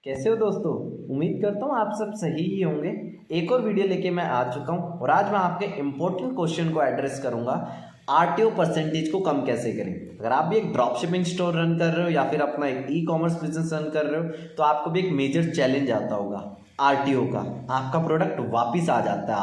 कैसे हो दोस्तों। उम्मीद करता हूँ आप सब सही ही होंगे। एक और वीडियो लेके मैं आ चुका हूँ और आज मैं आपके इम्पोर्टेंट क्वेश्चन को एड्रेस करूंगा। आरटीओ परसेंटेज को कम कैसे करें। अगर आप भी एक ड्रॉप शिपिंग स्टोर रन कर रहे हो या फिर अपना एक ई कॉमर्स बिजनेस रन कर रहे हो तो आपको भी एक मेजर चैलेंज आता होगा आरटीओ का। आपका प्रोडक्ट वापिस आ जाता है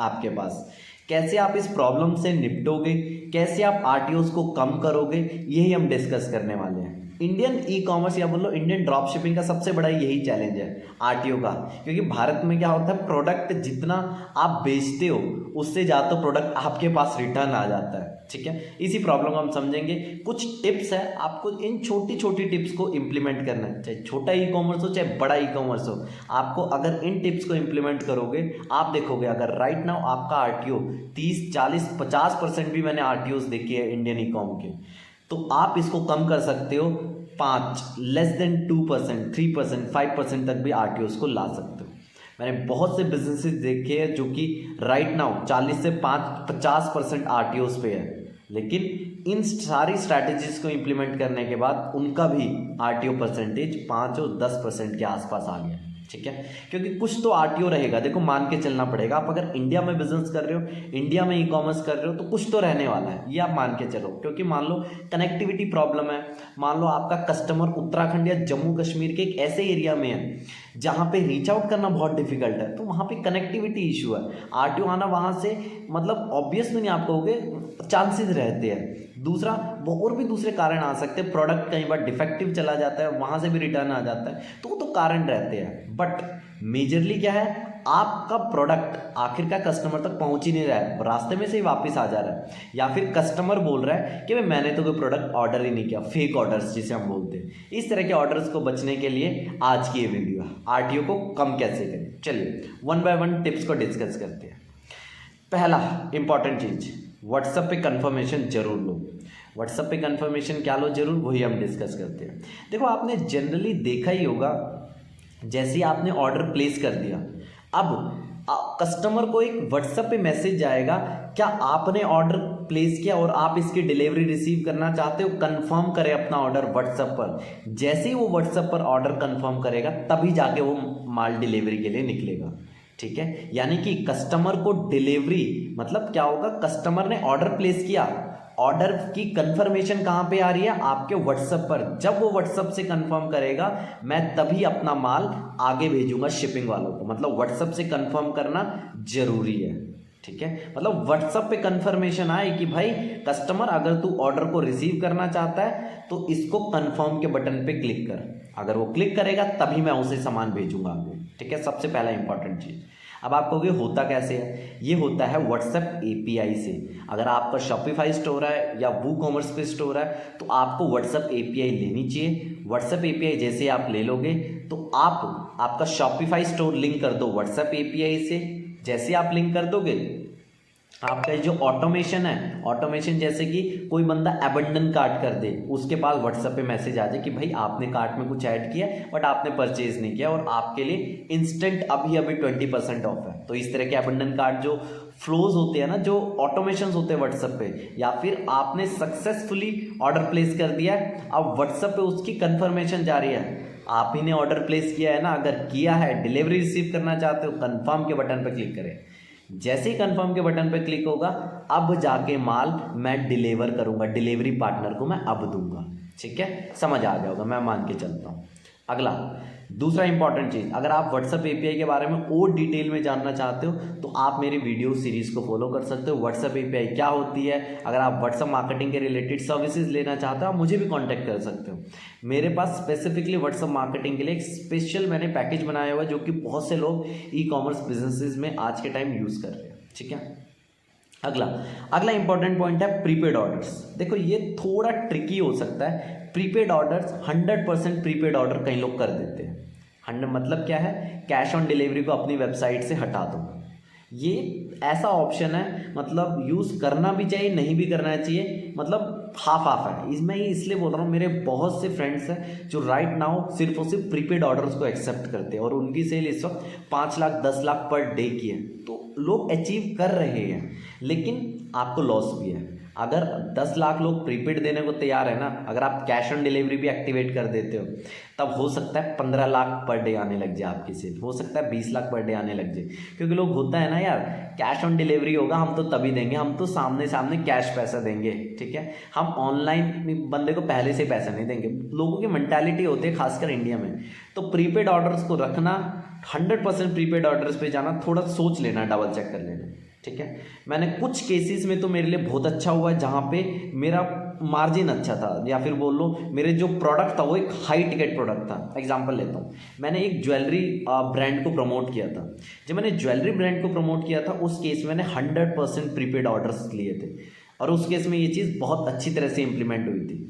आपके पास। कैसे आप इस प्रॉब्लम से निपटोगे, कैसे आप आरटीओ को कम करोगे, यही हम डिस्कस करने वाले हैं। इंडियन ई कॉमर्स या बोलो इंडियन ड्रॉप शिपिंग का सबसे बड़ा यही चैलेंज है आरटीओ का। क्योंकि भारत में क्या होता है, प्रोडक्ट जितना आप बेचते हो उससे ज़्यादा प्रोडक्ट आपके पास रिटर्न आ जाता है। ठीक है, इसी प्रॉब्लम को हम समझेंगे। कुछ टिप्स है, आपको इन छोटी छोटी टिप्स को इंप्लीमेंट करना है। चाहे छोटा ई कॉमर्स हो चाहे बड़ा ई कॉमर्स हो, आपको अगर इन टिप्स को इंप्लीमेंट करोगे, आप देखोगे अगर राइट नाउ आपका आरटीओ 30, 40, 50% भी मैंने आरटीओ देखे हैं इंडियन ई कॉम के, तो आप इसको कम कर सकते हो 5, लेस देन 2%, 3%, 5% तक भी आरटीओ को ला सकते हो। मैंने बहुत से बिजनेसेस देखे हैं जो कि राइट नाउ 40 से 50% आरटीओ पे है, लेकिन इन सारी स्ट्रैटेजीज को इंप्लीमेंट करने के बाद उनका भी आरटीओ परसेंटेज 5 और 10% के आसपास आ गया। ठीक है, क्योंकि कुछ तो आरटीओ रहेगा। देखो, मान के चलना पड़ेगा। आप अगर इंडिया में बिजनेस कर रहे हो, इंडिया में ई कॉमर्स कर रहे हो, तो कुछ तो रहने वाला है, ये आप मान के चलो। क्योंकि मान लो कनेक्टिविटी प्रॉब्लम है, मान लो आपका कस्टमर उत्तराखंड या जम्मू कश्मीर के एक ऐसे एरिया में है जहाँ पे रीच आउट करना बहुत डिफिकल्ट है, तो वहाँ पे कनेक्टिविटी इशू है। आरटीओ आना वहाँ से मतलब ऑब्वियस नहीं, आप कहोगे चांसेस रहते हैं। दूसरा, और भी दूसरे कारण आ सकते हैं। प्रोडक्ट कई बार डिफेक्टिव चला जाता है, वहाँ से भी रिटर्न आ जाता है, तो वो तो कारण रहते हैं। बट मेजरली क्या है, आपका प्रोडक्ट आखिरकार कस्टमर तक पहुंच ही नहीं रहा है, रास्ते में से ही वापस आ जा रहा है, या फिर कस्टमर बोल रहा है कि भाई मैंने तो कोई प्रोडक्ट ऑर्डर ही नहीं किया। फेक ऑर्डर्स जिसे हम बोलते हैं, इस तरह के ऑर्डर्स को बचने के लिए आज की ये वीडियो आरटीओ को कम कैसे करें। चलिए 1 बाय 1 टिप्स को डिस्कस करते हैं। पहला इंपॉर्टेंट चीज, व्हाट्सएप पे कंफर्मेशन जरूर लो। व्हाट्सएप पे कंफर्मेशन क्या लो जरूर, वही हम डिस्कस करते हैं। देखो, आपने जनरली देखा ही होगा, जैसे ही आपने ऑर्डर प्लेस कर दिया, अब कस्टमर को एक व्हाट्सएप पे मैसेज जाएगा, क्या आपने ऑर्डर प्लेस किया और आप इसकी डिलीवरी रिसीव करना चाहते हो, कंफर्म करें अपना ऑर्डर व्हाट्सएप पर। जैसे ही वो व्हाट्सएप पर ऑर्डर कंफर्म करेगा तभी जाके वो माल डिलीवरी के लिए निकलेगा। ठीक है, यानी कि कस्टमर को डिलीवरी मतलब क्या होगा, कस्टमर ने ऑर्डर प्लेस किया, ऑर्डर की कंफर्मेशन कहाँ पे आ रही है, आपके व्हाट्सएप पर। जब वो व्हाट्सएप से कंफर्म करेगा, मैं तभी अपना माल आगे भेजूंगा शिपिंग वालों को। मतलब व्हाट्सएप से कंफर्म करना जरूरी है। ठीक है, मतलब व्हाट्सएप पे कंफर्मेशन आए कि भाई कस्टमर, अगर तू ऑर्डर को रिसीव करना चाहता है तो इसको कंफर्म के बटन पे क्लिक कर। अगर वो क्लिक करेगा तभी मैं उसे सामान भेजूंगा आगे। ठीक है, सबसे पहला इंपॉर्टेंट चीज। अब आप कहोगे होता कैसे है, ये होता है व्हाट्सएप एपीआई से। अगर आपका शॉपिफाई स्टोर है या वू कॉमर्स पे स्टोर है तो आपको व्हाट्सएप एपीआई लेनी चाहिए। व्हाट्सएप एपीआई जैसे आप ले लोगे तो आपका शॉपिफाई स्टोर लिंक कर दो व्हाट्सएप एपीआई से। जैसे आप लिंक कर दोगे, आपका जो ऑटोमेशन है, ऑटोमेशन जैसे कि कोई बंदा अबंडन कार्ट कर दे, उसके पास व्हाट्सएप पे मैसेज आ जाए कि भाई आपने कार्ट में कुछ ऐड किया बट आपने परचेज नहीं किया और आपके लिए इंस्टेंट अभी 20% ऑफ है। तो इस तरह के अबंडन कार्ट जो फ्लोज होते हैं ना, जो ऑटोमेशन होते हैं व्हाट्सएप पे, या फिर आपने सक्सेसफुली ऑर्डर प्लेस कर दिया है, अब व्हाट्सएप पे उसकी कंफर्मेशन जा रही है, आप ही ने ऑर्डर प्लेस किया है ना, अगर किया है, डिलीवरी रिसीव करना चाहते हो, कंफर्म के बटन पर क्लिक करें। जैसे ही कंफर्म के बटन पे क्लिक होगा, अब जाके माल मैं डिलीवर करूंगा, डिलीवरी पार्टनर को मैं अब दूंगा। ठीक है, समझ आ जाएगा, मैं मान के चलता हूं। अगला दूसरा इंपॉर्टेंट चीज, अगर आप व्हाट्सएप एपीआई के बारे में और डिटेल में जानना चाहते हो तो आप मेरी वीडियो सीरीज को फॉलो कर सकते हो। व्हाट्सएप एपीआई क्या होती है, अगर आप व्हाट्सएप मार्केटिंग के रिलेटेड सर्विसेज लेना चाहते हो आप मुझे भी कांटेक्ट कर सकते हो। मेरे पास स्पेसिफिकली व्हाट्सएप मार्केटिंग के लिए एक स्पेशल मैंने पैकेज बनाया हुआ है जो कि बहुत से लोग ई कॉमर्स बिजनेसेस में आज के टाइम यूज कर रहे हैं। ठीक है, अगला इंपॉर्टेंट पॉइंट है प्रीपेड ऑर्डर्स। देखो, ये थोड़ा ट्रिकी हो सकता है। प्रीपेड ऑर्डर्स 100% प्रीपेड ऑर्डर कई लोग कर देते हैं। 100 मतलब क्या है, कैश ऑन डिलीवरी को अपनी वेबसाइट से हटा दो। ये ऐसा ऑप्शन है, मतलब यूज़ करना भी चाहिए, नहीं भी करना चाहिए, मतलब हाफ हाफ है। इसमें ही इसलिए बोल रहा हूँ, मेरे बहुत से फ्रेंड्स हैं जो राइट नाउ सिर्फ और सिर्फ प्रीपेड ऑर्डर्स को एक्सेप्ट करते हैं और उनकी सेल इस वक्त 5 लाख 10 लाख पर डे की है। तो लोग अचीव कर रहे हैं, लेकिन आपको लॉस भी है। अगर 10 लाख लोग प्रीपेड देने को तैयार है ना, अगर आप कैश ऑन डिलीवरी भी एक्टिवेट कर देते हो, तब हो सकता है 15 लाख पर डे आने लग जाए आपकी सेल, हो सकता है 20 लाख पर डे आने लग जाए। क्योंकि लोग होता है ना यार, कैश ऑन डिलीवरी होगा हम तो तभी देंगे, हम तो सामने सामने कैश पैसा देंगे, ठीक है, हम ऑनलाइन बंदे को पहले से पैसा नहीं देंगे। लोगों की मेंटालिटी होती है खासकर इंडिया में। तो प्रीपेड ऑर्डर्स को रखना, 100% प्रीपेड ऑर्डर्स पे जाना, थोड़ा सोच लेना, डबल चेक कर लेना, ठीक है। मैंने कुछ केसेस में तो मेरे लिए बहुत अच्छा हुआ है जहाँ पे मेरा मार्जिन अच्छा था, या फिर बोल लो मेरे जो प्रोडक्ट था वो एक हाई टिकट प्रोडक्ट था। एग्जांपल लेता हूँ, मैंने एक ज्वेलरी ब्रांड को प्रमोट किया था। जब मैंने ज्वेलरी ब्रांड को प्रमोट किया था उस केस में मैंने 100% प्रीपेड ऑर्डर्स लिए थे, और उस केस में ये चीज़ बहुत अच्छी तरह से इम्प्लीमेंट हुई थी।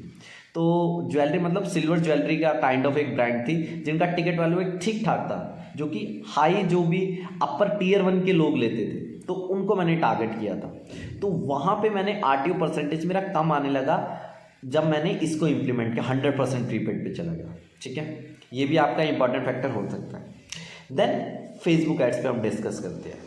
तो ज्वेलरी मतलब सिल्वर ज्वेलरी का काइंड ऑफ एक ब्रांड थी जिनका टिकट वैल्यू एक ठीक ठाक था, जो कि हाई जो भी अपर टियर 1 के लोग लेते थे, तो उनको मैंने टारगेट किया था। तो वहाँ पे मैंने आरटीओ परसेंटेज मेरा कम आने लगा जब मैंने इसको इम्प्लीमेंट किया, 100% प्रीपेड पे चला गया, ठीक है। ये भी आपका इंपॉर्टेंट फैक्टर हो सकता है। देन फेसबुक एड्स पे हम डिस्कस करते हैं।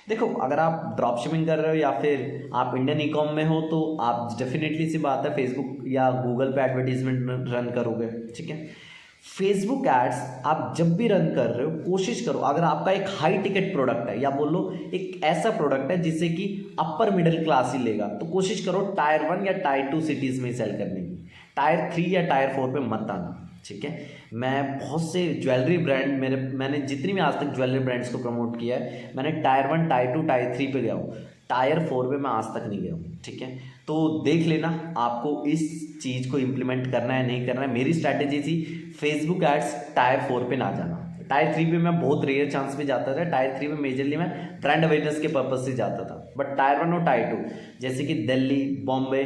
देखो, अगर आप ड्रॉप शिपिंग कर रहे हो या फिर आप इंडियन ई कॉम में हो तो आप डेफिनेटली सी बात है फेसबुक या गूगल पे एडवर्टीजमेंट रन करोगे, ठीक है। फेसबुक एड्स आप जब भी रन कर रहे हो कोशिश करो, अगर आपका एक हाई टिकट प्रोडक्ट है या बोलो एक ऐसा प्रोडक्ट है जिसे कि अपर मिडिल क्लास ही लेगा, तो कोशिश करो टायर 1 या टायर 2 सिटीज़ में सेल करने की। टायर 3 या टायर 4 पे मत आना, ठीक है। मैं बहुत से ज्वेलरी ब्रांड मैंने जितनी भी आज तक ज्वेलरी ब्रांड्स को प्रमोट किया है, मैंने टायर 1, टायर 2, टायर 3 पे गया हूँ, टायर 4 पे मैं आज तक नहीं गया हूँ, ठीक है। तो देख लेना आपको इस चीज़ को इम्प्लीमेंट करना है नहीं करना है। मेरी स्ट्रैटेजी थी फेसबुक एड्स टायर 4 पे ना जाना। टायर 3 पे मैं बहुत रेयर चांस पे जाता था, टायर 3 पे मेजरली मैं ब्रांड अवेयरनेस के पर्पज से जाता था। बट टायर 1 और टायर 2 जैसे कि दिल्ली, बॉम्बे,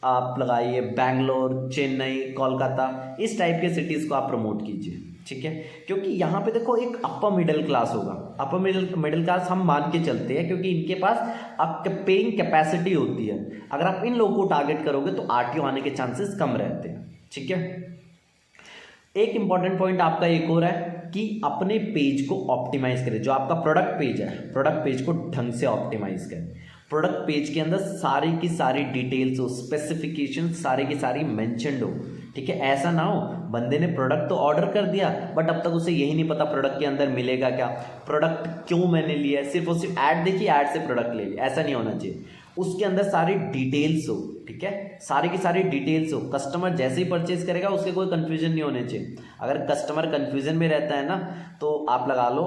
आप लगाइए बैंगलोर, चेन्नई, कोलकाता, इस टाइप के सिटीज़ को आप प्रमोट कीजिए, ठीक है। क्योंकि यहाँ पे देखो एक अपर मिडिल क्लास होगा, अपर मिडिल क्लास हम मान के चलते हैं क्योंकि इनके पास आपके पेइंग कैपेसिटी होती है। अगर आप इन लोगों को टारगेट करोगे तो आरटीओ आने के चांसेस कम रहते हैं, ठीक है। एक इंपॉर्टेंट पॉइंट आपका एक और है कि अपने पेज को ऑप्टिमाइज करें। जो आपका प्रोडक्ट पेज है, प्रोडक्ट पेज को ढंग से ऑप्टिमाइज करें। प्रोडक्ट पेज के अंदर सारी की सारी डिटेल्स हो, स्पेसिफिकेशन सारी की सारी मेंशन्ड हो, ठीक है। ऐसा ना हो बंदे ने प्रोडक्ट तो ऑर्डर कर दिया बट अब तक उसे यही नहीं पता प्रोडक्ट के अंदर मिलेगा क्या, प्रोडक्ट क्यों मैंने लिया, सिर्फ और सिर्फ ऐड देखी, ऐड से प्रोडक्ट ले लिया, ऐसा नहीं होना चाहिए। उसके अंदर सारी डिटेल्स हो, ठीक है, सारी की सारी डिटेल्स हो। कस्टमर जैसे ही परचेज करेगा उसके कोई कंफ्यूजन नहीं होने चाहिए। अगर कस्टमर कंफ्यूजन में रहता है ना तो आप लगा लो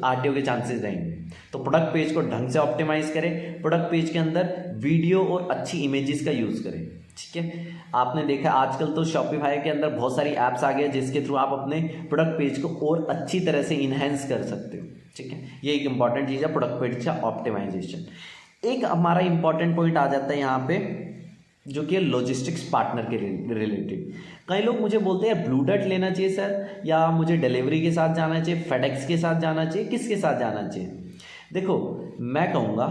आरटीओ के चांसेस रहेंगे। तो प्रोडक्ट पेज को ढंग से ऑप्टिमाइज करें, प्रोडक्ट पेज के अंदर वीडियो और अच्छी इमेजेस का यूज़ करें, ठीक है। आपने देखा आजकल तो शॉपिफाई के अंदर बहुत सारी ऐप्स आ गई जिसके थ्रू आप अपने प्रोडक्ट पेज को और अच्छी तरह से इन्हेंस कर सकते हो, ठीक है। ये एक इंपॉर्टेंट चीज़ है प्रोडक्ट पेज का ऑप्टिमाइजेशन। एक हमारा इंपॉर्टेंट पॉइंट आ जाता है यहाँ पे जो कि लॉजिस्टिक्स पार्टनर के रिलेटेड। कई लोग मुझे बोलते हैं ब्लू डार्ट लेना चाहिए सर, या मुझे डिलीवरी के साथ जाना चाहिए, फेडेक्स के साथ जाना चाहिए, किसके साथ जाना चाहिए। देखो मैं कहूँगा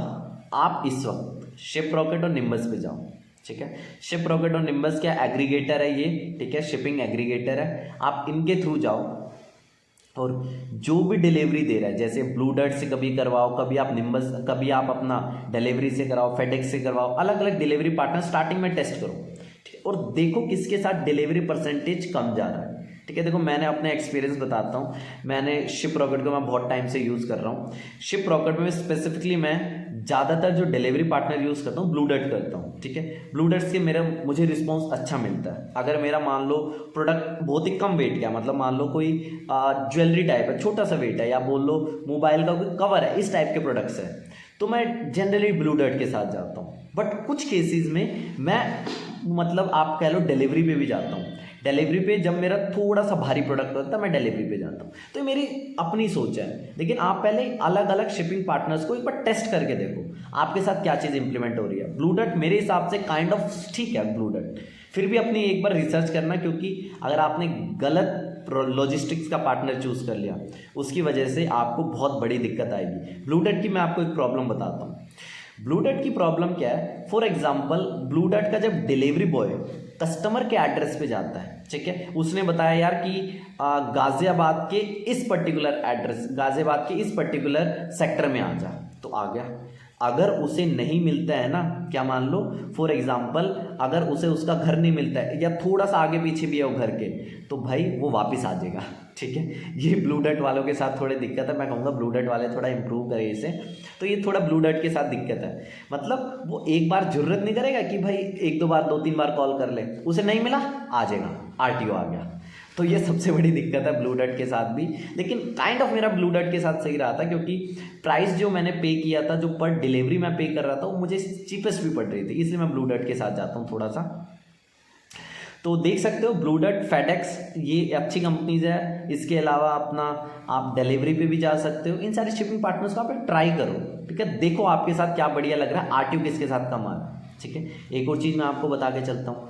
आप इस वक्त शिप रॉकेट और निम्बस पे जाओ, ठीक है। शिप रॉकेट और निम्बस क्या एग्रीगेटर है ये, ठीक है, शिपिंग एग्रीगेटर है। आप इनके थ्रू जाओ और जो भी डिलीवरी दे रहा है, जैसे ब्लू डार्ट से कभी करवाओ, कभी आप निम्बस, कभी आप अपना डिलीवरी से कराओ, फेडेक्स से करवाओ, अलग अलग डिलीवरी पार्टनर स्टार्टिंग में टेस्ट करो, ठीक है। और देखो किसके साथ डिलीवरी परसेंटेज कम जा रहा है, ठीक है। देखो मैंने अपने एक्सपीरियंस बताता हूँ। मैंने शिप रॉकेट को मैं बहुत टाइम से यूज़ कर रहा हूँ। शिप रॉकेट में स्पेसिफिकली मैं ज़्यादातर जो डिलीवरी पार्टनर यूज़ करता हूँ ब्लू डार्ट करता हूँ, ठीक है। ब्लू डार्ट से मुझे रिस्पॉन्स अच्छा मिलता है। अगर मेरा मान लो प्रोडक्ट बहुत ही कम वेट का, मतलब मान लो कोई ज्वेलरी टाइप है, छोटा सा वेट है, या बोल लो मोबाइल का कोई कवर है, इस टाइप के प्रोडक्ट्स है, तो मैं जनरली ब्लू डार्ट के साथ जाता हूँ। बट कुछ केसेस में मैं मतलब आप कह लो डिलीवरी पे भी जाता हूँ। डिलीवरी पे जब मेरा थोड़ा सा भारी प्रोडक्ट होता है मैं डिलीवरी पे जाता हूँ। तो मेरी अपनी सोच है, लेकिन आप पहले अलग अलग शिपिंग पार्टनर्स को एक बार टेस्ट करके देखो आपके साथ क्या चीज़ इंप्लीमेंट हो रही है। ब्लू डार्ट मेरे हिसाब से काइंड ऑफ ठीक है ब्लू डार्ट, फिर भी अपनी एक बार रिसर्च करना, क्योंकि अगर आपने गलत लॉजिस्टिक्स का पार्टनर चूज कर लिया उसकी वजह से आपको बहुत बड़ी दिक्कत आएगी। ब्लू डार्ट की मैं आपको एक प्रॉब्लम बताता हूँ। ब्लू डार्ट की प्रॉब्लम क्या है, फॉर एग्जाम्पल ब्लू डार्ट का जब डिलीवरी बॉय कस्टमर के एड्रेस पे जाता है, ठीक है, उसने बताया यार कि गाजियाबाद के इस पर्टिकुलर एड्रेस, गाजियाबाद के इस पर्टिकुलर सेक्टर में आ जा, तो आ गया। अगर उसे नहीं मिलता है ना, क्या मान लो फॉर एग्जाम्पल अगर उसे उसका घर नहीं मिलता है या थोड़ा सा आगे पीछे भी है वो घर के, तो भाई वो वापस आ जाएगा। ठीक है, ये ब्लू डॉट वालों के साथ थोड़ी दिक्कत है। मैं कहूँगा ब्लू डॉट वाले थोड़ा इंप्रूव करें इसे। तो ये थोड़ा ब्लू डॉट के साथ दिक्कत है, मतलब वो एक बार जरूरत नहीं करेगा कि भाई 1-2 बार 2-3 बार कॉल कर ले, उसे नहीं मिला आ जाएगा, आरटीओ आ गया। तो ये सबसे बड़ी दिक्कत है ब्लू डॉट के साथ भी। लेकिन काइंड ऑफ मेरा ब्लू डॉट के साथ सही रहा था, क्योंकि प्राइस जो मैंने पे किया था, जो पर डिलीवरी मैं पे कर रहा था, वो मुझे चीपेस्ट भी पड़ रही थी, इसलिए मैं ब्लू डॉट के साथ जाता हूँ थोड़ा सा। तो देख सकते हो ब्लू डॉट, फेडेक्स, ये अच्छी कंपनीज है। इसके अलावा अपना आप डिलीवरी पे भी जा सकते हो। इन सारे शिपिंग पार्टनर्स को आप ट्राई करो, ठीक है, देखो आपके साथ क्या बढ़िया लग रहा है, आरटीओ किसके साथ कम आ रहा है। ठीक है, एक और चीज़ मैं आपको बता के चलता हूँ,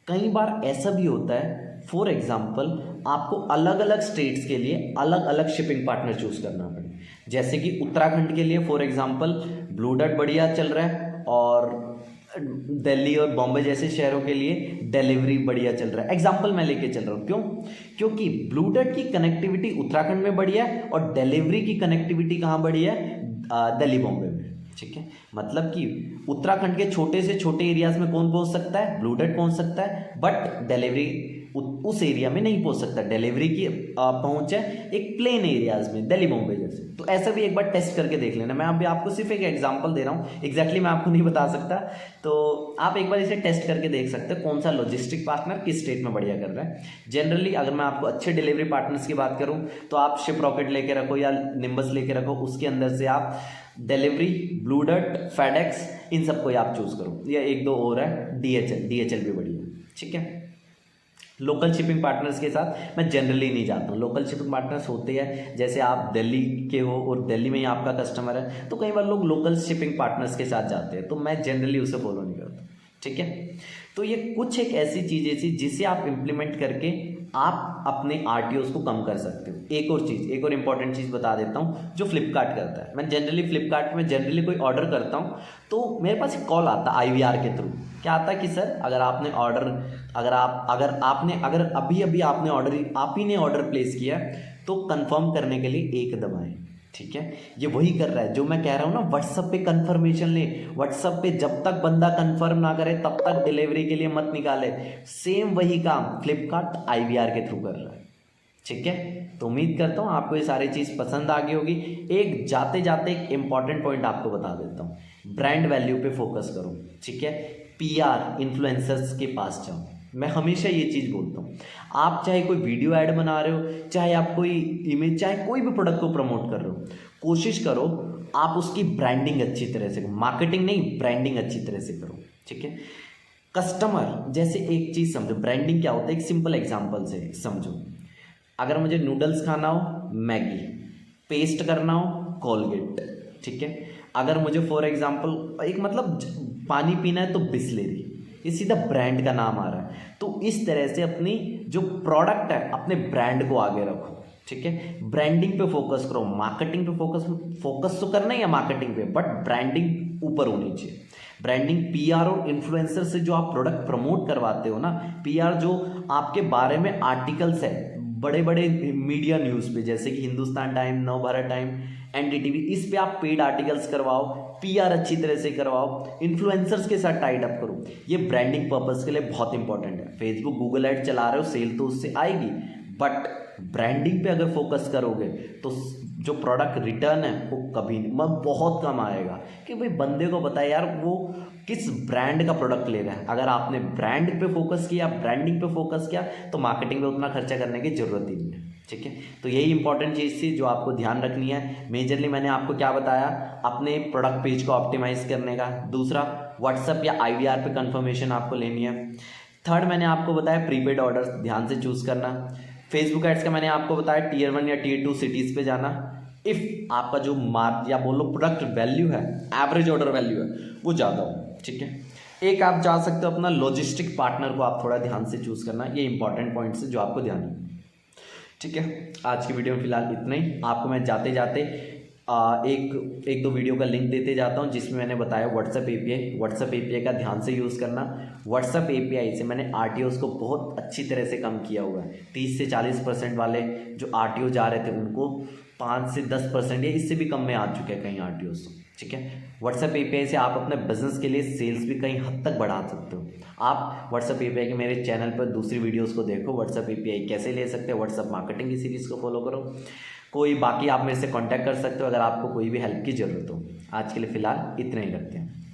कई बार ऐसा भी होता है फॉर एग्जाम्पल आपको अलग अलग स्टेट्स के लिए अलग अलग शिपिंग पार्टनर चूज करना पड़े। जैसे कि उत्तराखंड के लिए फॉर एग्जाम्पल ब्लू डॉट बढ़िया चल रहा है, और दिल्ली और बॉम्बे जैसे शहरों के लिए डिलीवरी बढ़िया चल रहा है। एग्जाम्पल मैं लेके चल रहा हूँ, क्यों? क्योंकि ब्लू डॉट की कनेक्टिविटी उत्तराखंड में बढ़िया है और डिलीवरी की कनेक्टिविटी कहाँ बढ़िया है? दिल्ली बॉम्बे में। ठीक है, मतलब कि उत्तराखंड के छोटे से छोटे एरियाज में कौन पहुंच सकता है? ब्लू डॉट पहुंच सकता है, बट डिलीवरी उस एरिया में नहीं पहुंच सकता। डिलीवरी की पहुंच है एक प्लेन एरियाज में, दिल्ली बॉम्बे जैसे। तो ऐसा भी एक बार टेस्ट करके देख लेना। मैं अभी आपको सिर्फ एक एग्जांपल दे रहा हूँ, एग्जैक्टली मैं आपको नहीं बता सकता, तो आप एक बार इसे टेस्ट करके देख सकते हो कौन सा लॉजिस्टिक पार्टनर किस स्टेट में बढ़िया कर रहा है। जनरली अगर मैं आपको अच्छे डिलीवरी पार्टनर्स की बात करूँ तो आप शिप रॉकेट लेके रखो या निम्बस लेके रखो, उसके अंदर से आप डिलीवरी, ब्लू डॉट, फेडेक्स, इन सबको आप चूज करो, या 1-2 और है, डीएचएल भी बढ़िया। ठीक है, लोकल शिपिंग पार्टनर्स के साथ मैं जनरली नहीं जाता हूँ। लोकल शिपिंग पार्टनर्स होते हैं, जैसे आप दिल्ली के हो और दिल्ली में ही आपका कस्टमर है, तो कई बार लोग लोकल शिपिंग पार्टनर्स के साथ जाते हैं, तो मैं जनरली उसे फॉलो नहीं करता। ठीक है, तो ये कुछ एक ऐसी चीज़ें थी जिसे आप इम्प्लीमेंट करके आप अपने आरटीओस को कम कर सकते हो। एक और इंपॉर्टेंट चीज़ बता देता हूँ जो फ्लिपकार्ट करता है। मैं जनरली फ्लिपकार्ट में जनरली कोई ऑर्डर करता हूँ तो मेरे पास एक कॉल आता है आईवीआर के थ्रू। क्या आता है कि सर अगर आपने ऑर्डर अगर अभी आपने आप ही ने ऑर्डर प्लेस किया तो कंफर्म करने के लिए 1 दबाएं। ठीक है, ये वही कर रहा है जो मैं कह रहा हूँ ना, व्हाट्सएप पे कंफर्मेशन ले। व्हाट्सएप पे जब तक बंदा कंफर्म ना करे तब तक डिलीवरी के लिए मत निकाले। सेम वही काम फ्लिपकार्ट आईवीआर के थ्रू कर रहा है। ठीक है, तो उम्मीद करता हूँ आपको ये सारी चीज़ पसंद आ गई होगी। एक जाते जाते एक इंपॉर्टेंट पॉइंट आपको बता देता हूँ, ब्रांड वैल्यू पे फोकस करो। ठीक है, पीआर इन्फ्लुएंसर्स के पास जाओ। मैं हमेशा ये चीज़ बोलता हूँ, आप चाहे कोई वीडियो ऐड बना रहे हो, चाहे आप कोई इमेज, चाहे कोई भी प्रोडक्ट को प्रमोट कर रहे हो, कोशिश करो आप उसकी ब्रांडिंग अच्छी तरह से, मार्केटिंग नहीं ब्रांडिंग अच्छी तरह से करो। ठीक है, कस्टमर जैसे एक चीज़ समझो, ब्रांडिंग क्या होता है, एक सिंपल एग्जाम्पल से समझो। अगर मुझे नूडल्स खाना हो मैगी, पेस्ट करना हो कोलगेट। ठीक है, अगर मुझे फॉर एग्जांपल एक मतलब पानी पीना है तो बिस्लेरी, ये सीधा ब्रांड का नाम आ रहा है। तो इस तरह से अपनी जो प्रोडक्ट है अपने ब्रांड को आगे रखो। ठीक है, ब्रांडिंग पे फोकस करो, मार्केटिंग पे फोकस तो करना ही है मार्केटिंग पे, बट ब्रांडिंग ऊपर होनी चाहिए। ब्रांडिंग पीआर और इन्फ्लुएंसर से जो आप प्रोडक्ट प्रमोट करवाते हो ना, पीआर जो आपके बारे में आर्टिकल्स है बड़े बड़े मीडिया न्यूज़ पे, जैसे कि Hindustan time, Navbharat time, NDTV, इस पे आप पेड आर्टिकल्स करवाओ, पीआर अच्छी तरह से करवाओ, इन्फ्लुएंसर्स के साथ टाइड अप करो। ये ब्रांडिंग पर्पस के लिए बहुत इंपॉर्टेंट है। फेसबुक गूगल ऐड चला रहे हो, सेल तो उससे आएगी, बट ब्रांडिंग पे अगर फोकस करोगे तो जो प्रोडक्ट रिटर्न है वो कभी नहीं, बहुत कम आएगा, कि भाई बंदे को पता है यार वो किस ब्रांड का प्रोडक्ट ले रहा है। अगर आपने ब्रांड पे फोकस किया, ब्रांडिंग पे फोकस किया, तो मार्केटिंग पे उतना खर्चा करने की जरूरत ही नहीं है। ठीक है, तो यही इंपॉर्टेंट चीज़ थी जो आपको ध्यान रखनी है। मेजरली मैंने आपको क्या बताया, अपने प्रोडक्ट पेज को ऑप्टिमाइज करने का। दूसरा, व्हाट्सएप या आईवीआर पे कंफर्मेशन आपको लेनी है। थर्ड, मैंने आपको बताया प्रीपेड ऑर्डर ध्यान से चूज करना। फेसबुक एड्स का मैंने आपको बताया Tier 1 या Tier 2 सिटीज़ पे जाना। इफ़ आपका जो मार्क या बोलो प्रोडक्ट वैल्यू है, एवरेज ऑर्डर वैल्यू है, वो ज़्यादा हो। ठीक है, एक आप जा सकते हो अपना लॉजिस्टिक पार्टनर को आप थोड़ा ध्यान से चूज करना। ये इंपॉर्टेंट पॉइंट्स है जो आपको ध्यान है। ठीक है, आज की वीडियो में फिलहाल इतना ही। आपको मैं जाते जाते एक दो वीडियो का लिंक देते जाता हूं, जिसमें मैंने बताया व्हाट्सएप एपीआई का ध्यान से यूज़ करना। व्हाट्सएप एपीआई से मैंने आरटीओस को बहुत अच्छी तरह से कम किया हुआ है। 30 से 40% वाले जो आरटीओ जा रहे थे उनको 5 से 10% या इससे भी कम में आ चुके हैं कई आरटीओस। ठीक है, व्हाट्सएप एपीआई से आप अपने बिजनेस के लिए सेल्स भी कहीं हद तक बढ़ा सकते हो। आप व्हाट्सएप एपीआई के मेरे चैनल पर दूसरी वीडियोस को देखो, व्हाट्सएप एपीआई कैसे ले सकते हो, व्हाट्सएप मार्केटिंग की सीरीज़ को फॉलो करो। कोई बाकी आप मेरे से कांटेक्ट कर सकते हो अगर आपको कोई भी हेल्प की ज़रूरत हो। आज के लिए फ़िलहाल इतना ही रखते हैं।